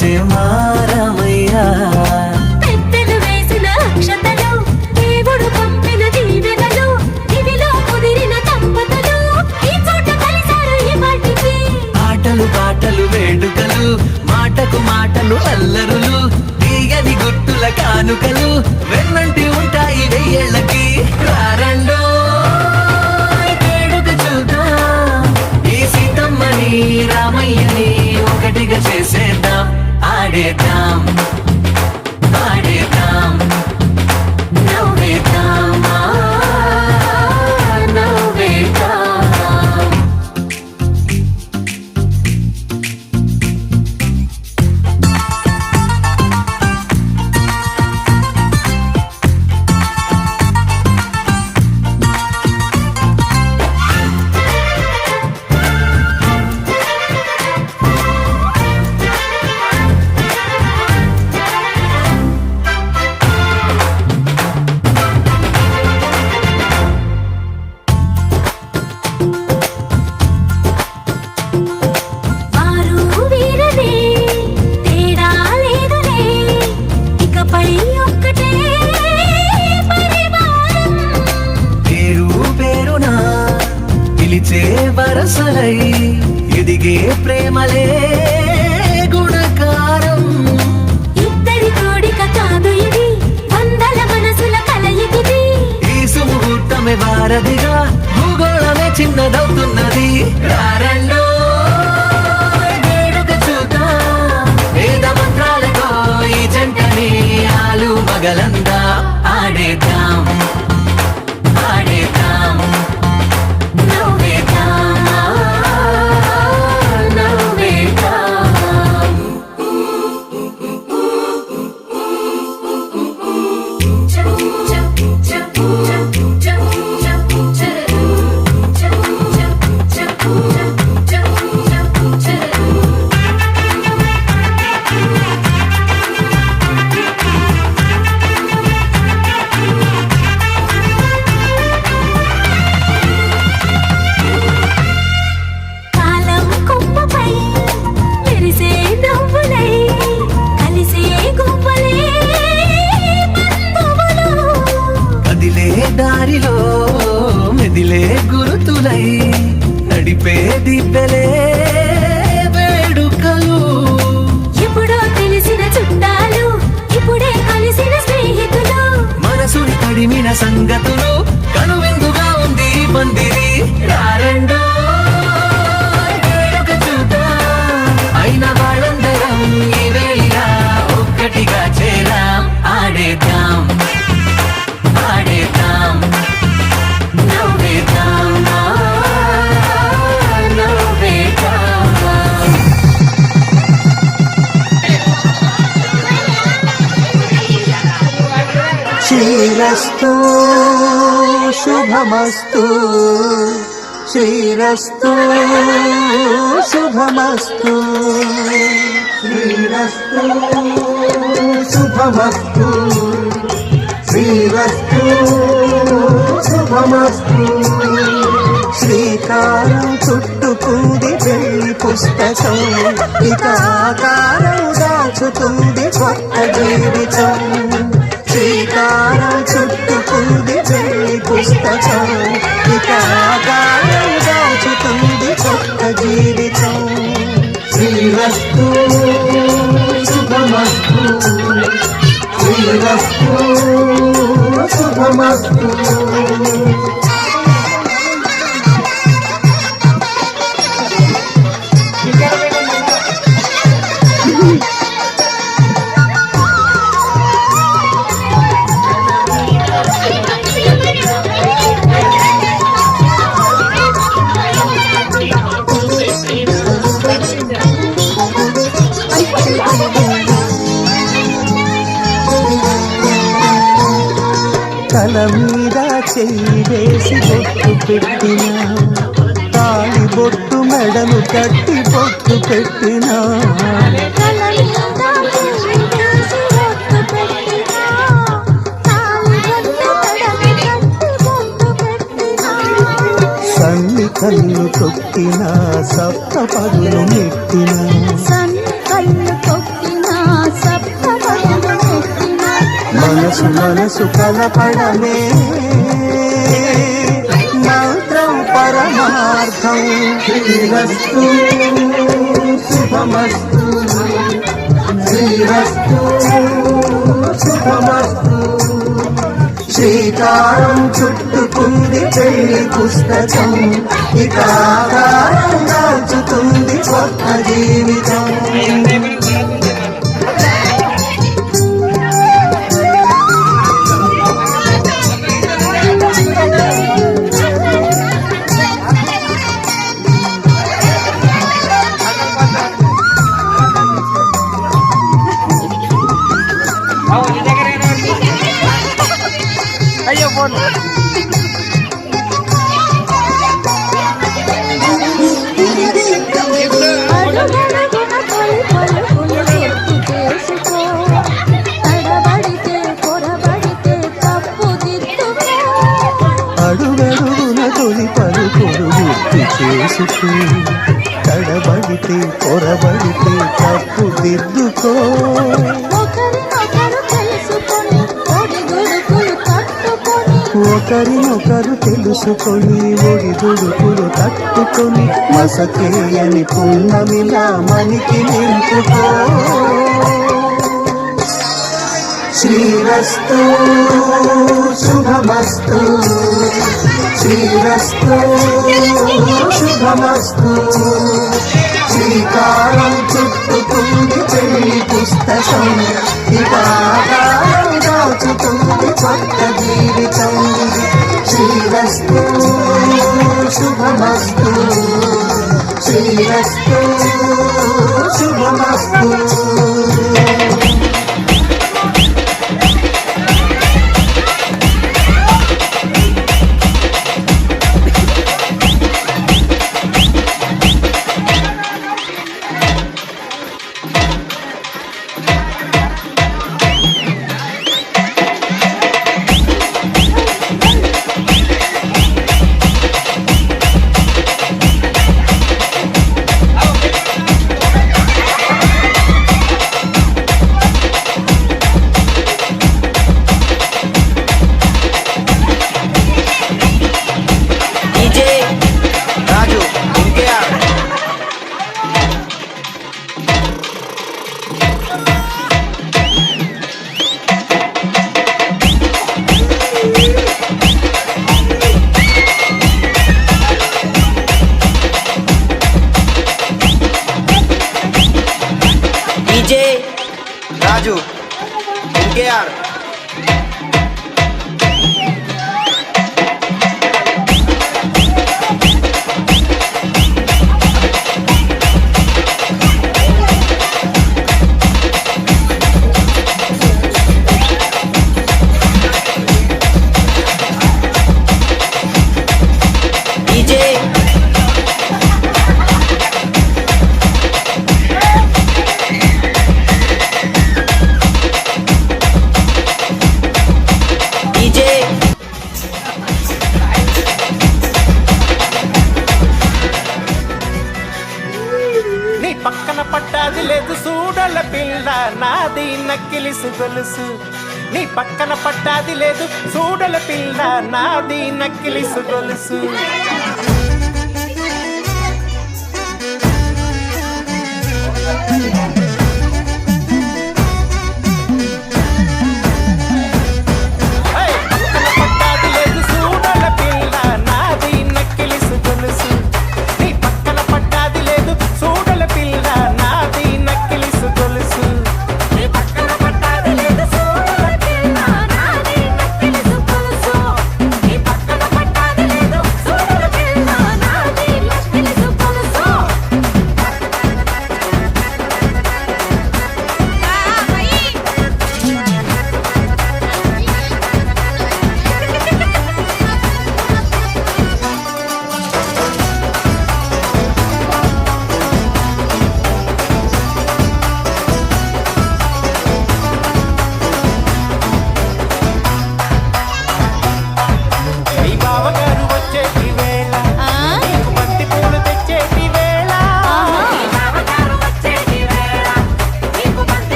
వచ్చే మారమయ్యా పెద్దలు వేసిన అక్షతలు దేవుడు పంపిన దీవెనలు ఇవిలో కుదిరిన దంపతులు ఈ చోట కలిసారు ఈ వాటికి ఆటలు పాటలు వేడుకలు మాటకు మాటలు అల్లరులు తీయని గుట్టుల కానుకలు వెన్నంటి ఉంటాయి వెయ్యేళ్ళకి రారండో వేడుక చూద్దాం ఈ సీతమ్మని రామయ్యని ఒకటిగా చేసేద్దాం ఆడేద్దాం ఆడేద్దాం నవ్వేద్దాం నవ్వేద్దాం వారు వీరనే తేడా లేదులే ఇకపై ఒక్కటే పరివారం పేరు పేరునా పిలిచే వరసలై ఎదిగే ప్రేమలే గుణకారం ఇద్దరి కోడిక కాదు ఇది వందల మనసుల కలయికిది ఈ సుముహూర్తమే వారధిగా భూగోళమే చిన్నదవుతున్నది రారండో వేడుక చూద్దాం వేద మంత్రాలతో ఈ జంటని ఆలు మగలందా ఆడేద్దాం ఆడేద్దాం నవ్వేద్దాం నవ్వేద్దాం కాలం కొమ్మపై మెరిసే నవ్వులై కలిసే గువ్వలే బంధువులు కదిలే దారిలో మెదిలే గురుతులై నడిపే దిబ్బెలే వేడుకలు ఎప్పుడో తెలిసిన చుట్టాలు ఇప్పుడే కలిసిన స్నేహితులు మనసుని తడిమిన సంగతులు కనువిందుగా ఉంది ఈ పందిరి రారండో వేడుక చూద్దాం అయిన వాళ్ళందరం ఈ వేళ ఒక్కటిగా చేరాం ఆడేద్దాం ఆడేద్దాం నవ్వేద్దాం నవ్వేద్దాం శ్రీరస్తు శుభమస్తు శ్రీరస్తు శుభమస్తు శ్రీరస్తు శుభమస్తు శ్రీరస్తు శుభమస్తు శ్రీకారం చుట్టుకుంది పెళ్లి పుస్తకం ఇక ఆకారం దాచుతుంది కొత్త జీవితం శ్రీకారం చుట్టుకుంది పెళ్లి పుస్తకం ఇక ఆకారం దాచుతుంది కొత్త జీవితం శ్రీరస్తు శుభమస్తు శ్రీరస్తు శుభమస్తు తల మీద చెయ్యి వేసి బొట్టు పెట్టినా తాళి బొట్టు మెడను కట్టి బొట్టు పెట్టినా సన్ని కన్ను తొక్కిన సప్త పదులు నెట్టిన సన్ని కన్ను తొక్కిన మనసు కలపడమే మంత్రం పరమార్థం. శ్రీరస్తు శుభమస్తు శ్రీరస్తు శుభమస్తు. శ్రీకారం చుట్టుకుంది పెళ్లి పుస్తకం, ఇక ఆకారం దాల్చుతుంది కొత్త జీవితం. అయ్యో ఫోన్ అడుగడుగున తొలి పలుకులు గుర్తు చేసుకో. తడబడితే పొరబడితే తప్పు దిద్దుకో. అడుగడుగున తొలి పలుకులు గుర్తు చేసుకో. తడబడితే పొరబడితే తప్పు దిద్దుకో. ఒకరినొకరు తెలుసుకొని ఒడిదుడుకులు తట్టుకొని. ఒకరినొకరు తెలుసుకొని ఒడిదుడుకులు తట్టుకొని మసకేయని పున్నమిలా మనికి నింపుకో. శ్రీరస్తు శుభమస్తు శ్రీరస్తు శుభమస్తు. శ్రీకారం చుట్టుకుంది పెళ్లి పుస్తకం, ఇక ఆకారం దాచుతుంది కొత్త జీవితం. శ్రీరస్తు శుభమస్తు శ్రీరస్తు శుభమస్తు. రాజు ఎన్కేఆర్. పక్కన పట్టాది లేదు సూడల పిల్ల నాది నక్కిలిసు గొలుసు. నీ పక్కన పట్టాది లేదు సూడల పిల్ల నాది నక్కిలిసు గొలుసు. నాది నక్కిలి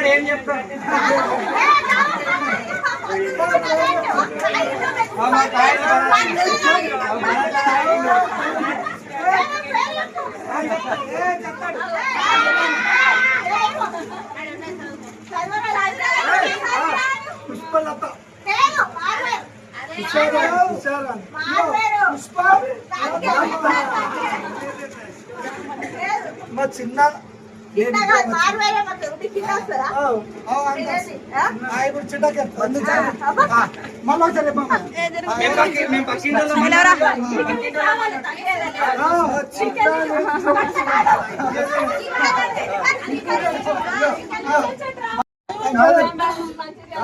ఏం చెప్తాను పుష్పలత మా చిన్న మళ్ళీ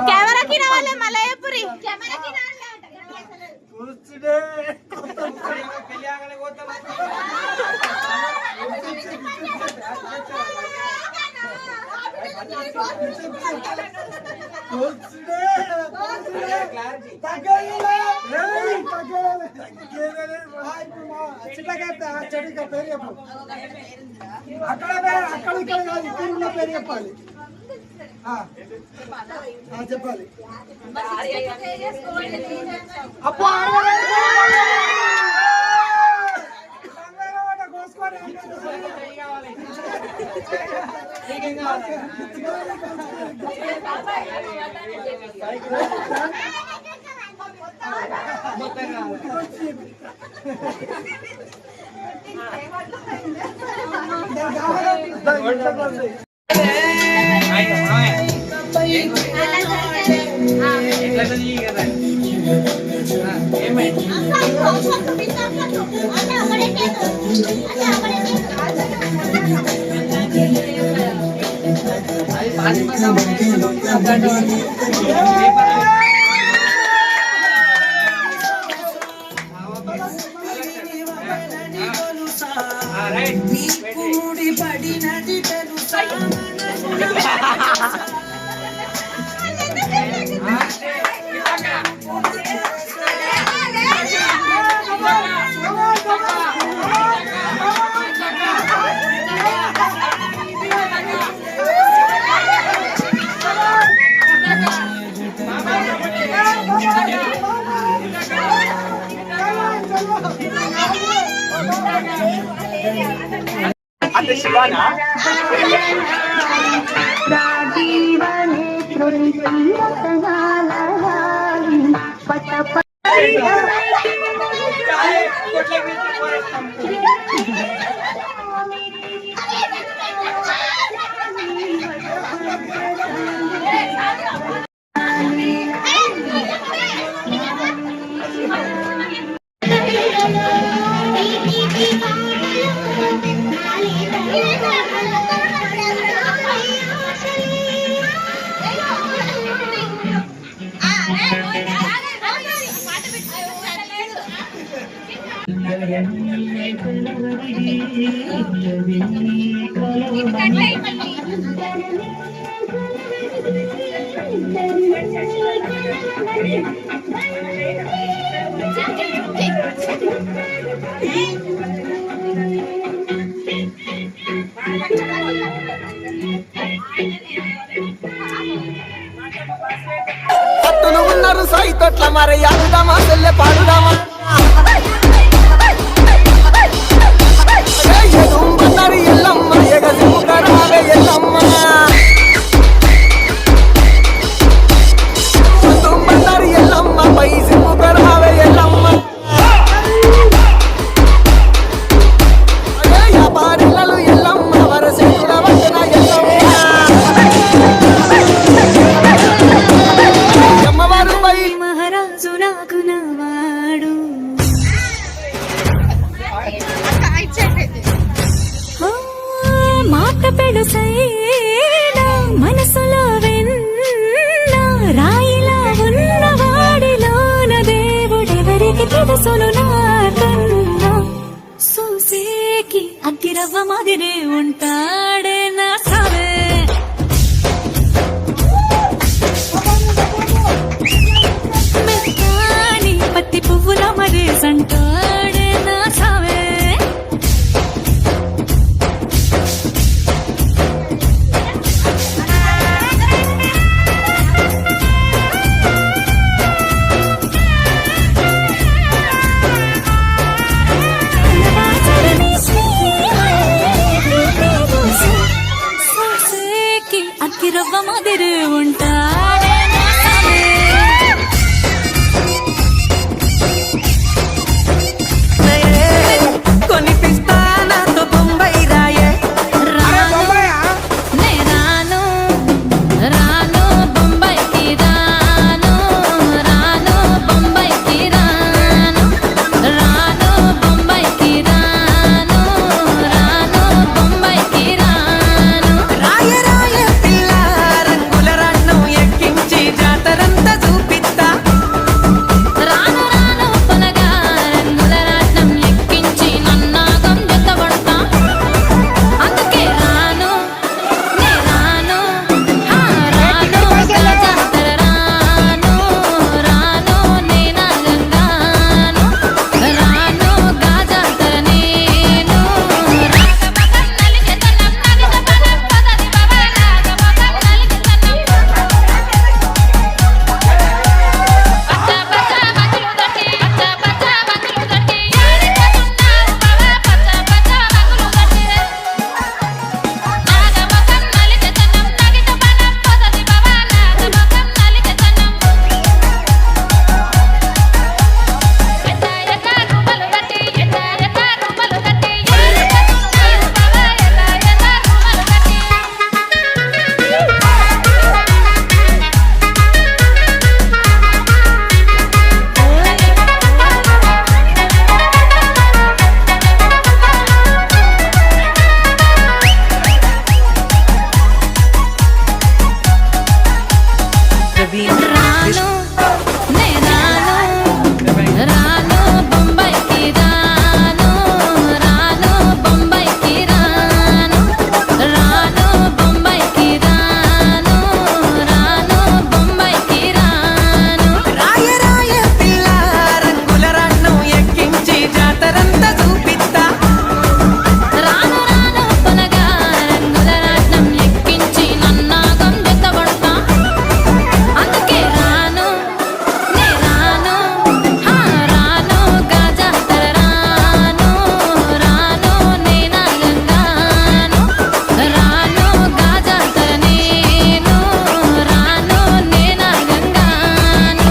కెమెరాకి రావాలి మలయపురి అక్కడ ఇక్కడ కాదు ఇక్కడ ఉన్న పేరు చెప్పాలి చెప్పాలి అప్పు అంటే శివానా పట్టులు ఉన్నారు సాయి తొట్ల మరి ఆడుదామా తెల్లె పాడుదామా ఎదుంబన్నారు ఎల్లమ్మ ఎగసిము కరావే ఎల్లమ్మ ఎదుంబన్నారు ఎల్లమ్మ పై సిము కరావే ఎల్లమ్మ వ్యాపారిల్లలు ఎల్లమ్మ వరసేతుడ వచన ఎల్లమ్మ అమ్మవారు పై మహారాజు నాకు నవాడు ఓ పెడుసైనా మనసులో వెన్న రాయిలా ఉన్నవాడిలోన దేవుడెవరికి తెలుసును నాకన్నా సూసేకి అగ్గిరవ్వ మాదిరే ఉంటాడే నా సావే మెత్తాని పత్తి పువ్వుల మరేసంటాడే నా సావే అక్కిరవ్వ మాదిరి ఉంటాడే నా సావే కొనిపిస్తా నాతో బొంబాయి రాయే అరే బొమ్మాయా నే రాను రాను బొంబాయికి రాను రాను బొంబాయికి రాను రాను బొంబాయికి రాను రాను బొంబాయికి రాను రాయ రాయ పిల్ల రంగుల రన్నం ఎక్కించి జాతరంతా చూపిస్తా రాను రాను పొలగా రంగుల రాట్నం ఎక్కించి నన్నాగం జతబడతా అందుకే రాను నే రాను రాను కల జాతర రాను రాను నేనా గంగాను రాను గా జాతర నేను రాగమగం నలిగెతనం నగిన పదం పదది బాబా రాగమగం నలిగెతనం పచ్చ పచ్చ మగులు గట్టి పచ్చ పచ్చ మగులు గట్టి ఏడికనున్నావు బావా పచ్చ పచ్చ మగులు గట్టి నాగమగం నలిగెతనం నగిన పదం పదది బావా నాగమగం నలిగెతనం ఎట్ట ఎట్ట రూపలు గట్టి ఎట్ట ఎట్ట రూపలు గట్టి ఏడికనున్నావు బావా ఎట్ట ఎట్ట రూపలు గట్టి రాను నే రాను రాను బొంబాయికి రాను రాను బొంబాయికి రాను రాను బొంబాయికి రాను రాను బొంబాయికి రాను రాయ రాయ పిల్ల రంగుల రన్నం ఎక్కించి జాతరంతా చూపిస్తా రాను రాను పొలగా రంగుల రాట్నం ఎక్కించి నన్నాగం జతబడతా అందుకే రాను నే రాను రాను గా జాతర రాను రాను నేనా గంగాను రాను గా జాతర నేను రాను నేనా గంగాను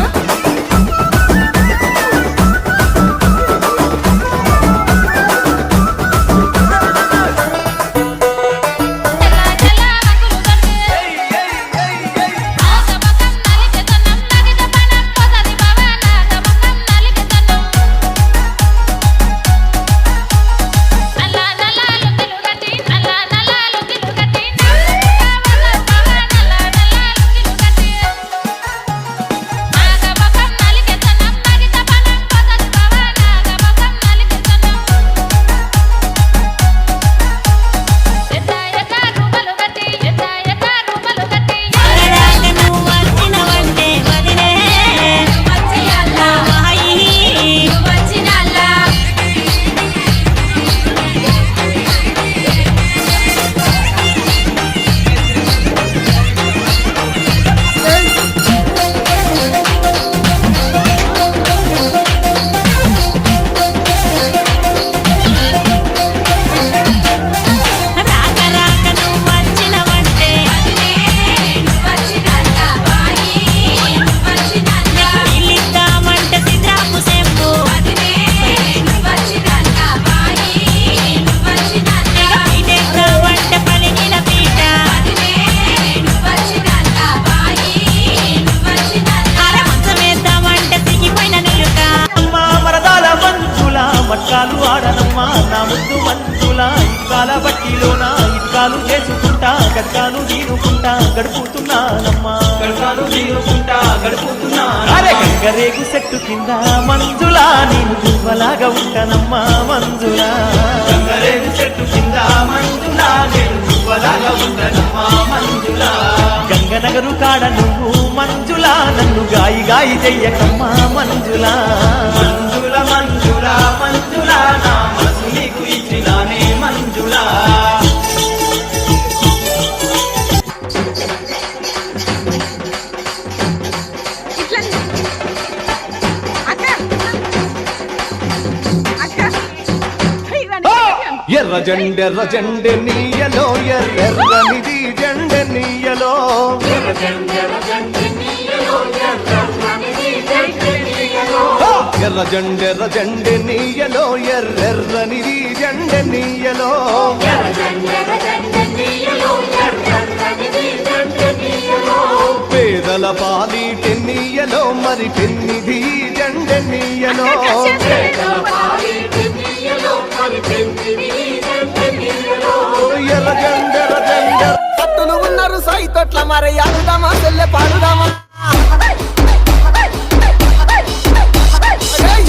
మట్కాలు ఆడనమ్మా నా ముద్దు మంచులా ఇక్కాల బట్టిలోన ఇక్క జల్కాలు చేసుకుంటా గడ్కాలు తీరుకుంటా గడుపుతున్నానమ్మా అరే గంగరేగు చెట్టు కింద మంజులా నేను గువ్వలాగా ఉంటానమ్మా మంజులా గంగరేగు చెట్టు కింద మంజులా నేను గువ్వలాగా ఉంటానమ్మా మంజులా గంగనగరు కాడ నువ్వు మంజులా నన్ను గాయి గాయి చెయ్యకమ్మా మంజులా మంజుల మంజుల మంజుల నా మనసు నీకు ఇచ్చినానే మంజులా ఎర్ర జెండె నీయలో ఎర్రనిది జెండె నీయలో ఎర్ర జెండె నీయలో ఎర్రనిది జెండె నీయలో పేదల పాలి టెన్నీయలో మరి పెన్నిధి జెండె నీయలో ఎర్ర జెండె కట్టులు ఉన్నారు సైతొట్ల మరి ఆడుదామా చెల్లె పాడుదామా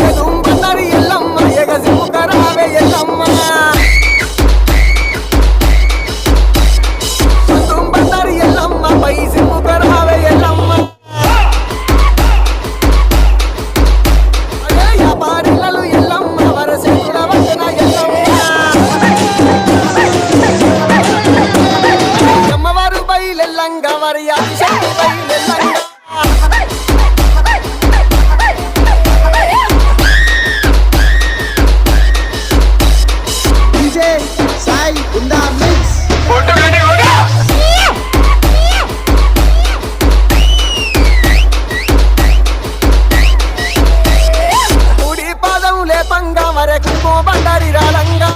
ఎదుంబన్నారు ఎల్లమ్మ ఎగసిముకరావే ఎల్లమ్మ ఎదుంబన్నారు ఎల్లమ్మ పై సిముకరావే ఎల్లమ్మ అరే యాపారిలలు ఎల్లమ్మ వరసేకుడ వచన ఎల్లమ్మ అమ్మవారు బయలెల్లంగ మరి ఆదిశక్తి బయలెల్లంగ కుడి పాదం లేపంగా మరెకు బండారి రాలంగా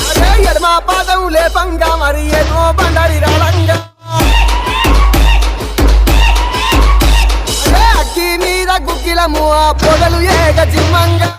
అరే ఎడమ పాదం లేపంగా మరి ఏమో బండారి రాలంగా అరే అగ్గి మీద గుగ్గిలము ఆ పొగలు ఏగ జిమ్మంగా